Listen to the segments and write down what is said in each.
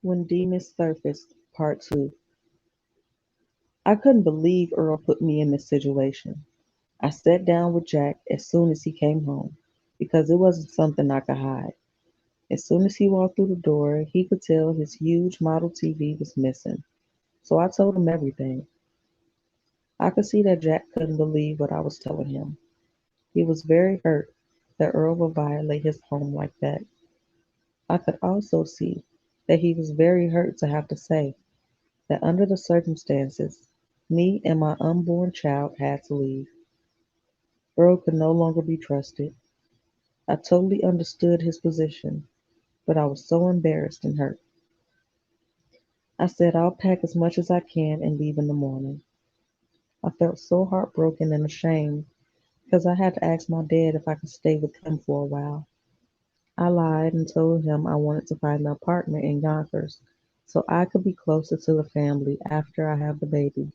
When Demons Surfaced, Part 2. I couldn't believe Earl put me in this situation. I sat down with Jack as soon as he came home, because it wasn't something I could hide. As soon as he walked through the door, he could tell his huge model TV was missing. So I told him everything. I could see that Jack couldn't believe what I was telling him. He was very hurt that Earl would violate his home like that. I could also see that he was very hurt to have to say that under the circumstances, me and my unborn child had to leave. Earl could no longer be trusted. I totally understood his position, but I was so embarrassed and hurt. I said I'll pack as much as I can and leave in the morning. I felt so heartbroken and ashamed because I had to ask my dad if I could stay with him for a while. I lied and told him I wanted to find an apartment in Yonkers so I could be closer to the family after I have the baby.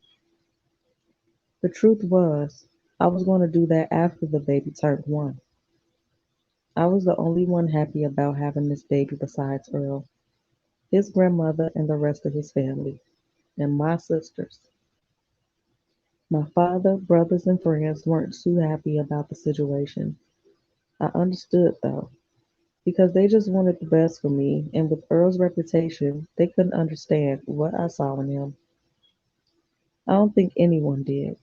The truth was, I was going to do that after the baby turned 1. I was the only one happy about having this baby besides Earl, his grandmother, and the rest of his family, and my sisters. My father, brothers, and friends weren't too happy about the situation. I understood though, because they just wanted the best for me, and with Earl's reputation, they couldn't understand what I saw in him. I don't think anyone did,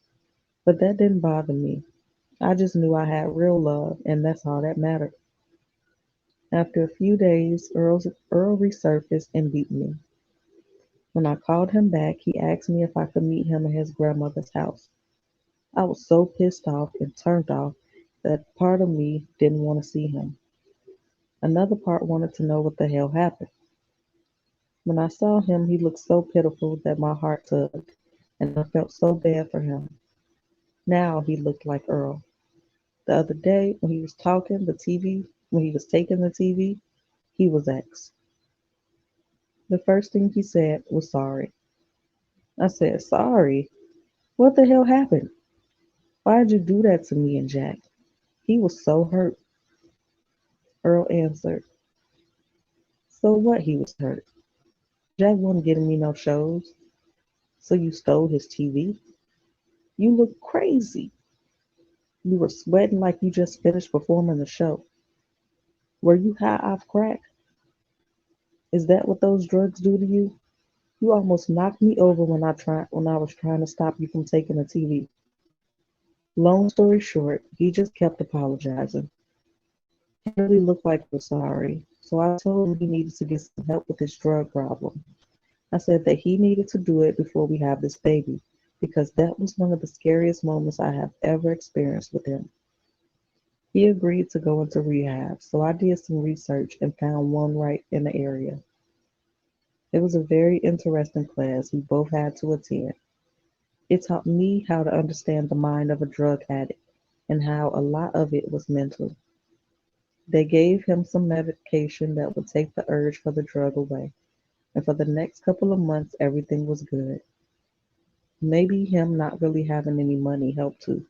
but that didn't bother me. I just knew I had real love, and that's all that mattered. After a few days, Earl resurfaced and beat me. When I called him back, he asked me if I could meet him at his grandmother's house. I was so pissed off and turned off that part of me didn't want to see him. Another part wanted to know what the hell happened. When I saw him, he looked so pitiful that my heart tugged, and I felt so bad for him. Now he looked like Earl. The other day, when he was taking the TV, he was X. The first thing he said was sorry. I said, sorry? What the hell happened? Why'd you do that to me and Jack? He was so hurt. Earl answered, so what he was hurt? Jack wasn't getting me no shows. So you stole his TV? You look crazy. You were sweating like you just finished performing a show. Were you high off crack? Is that what those drugs do to you? You almost knocked me over when I was trying to stop you from taking the TV. Long story short, he just kept apologizing. He really looked like he was sorry, so I told him he needed to get some help with his drug problem. I said that he needed to do it before we have this baby, because that was one of the scariest moments I have ever experienced with him. He agreed to go into rehab, so I did some research and found one right in the area. It was a very interesting class we both had to attend. It taught me how to understand the mind of a drug addict and how a lot of it was mental. They gave him some medication that would take the urge for the drug away, and for the next couple of months everything was good. Maybe him not really having any money helped too.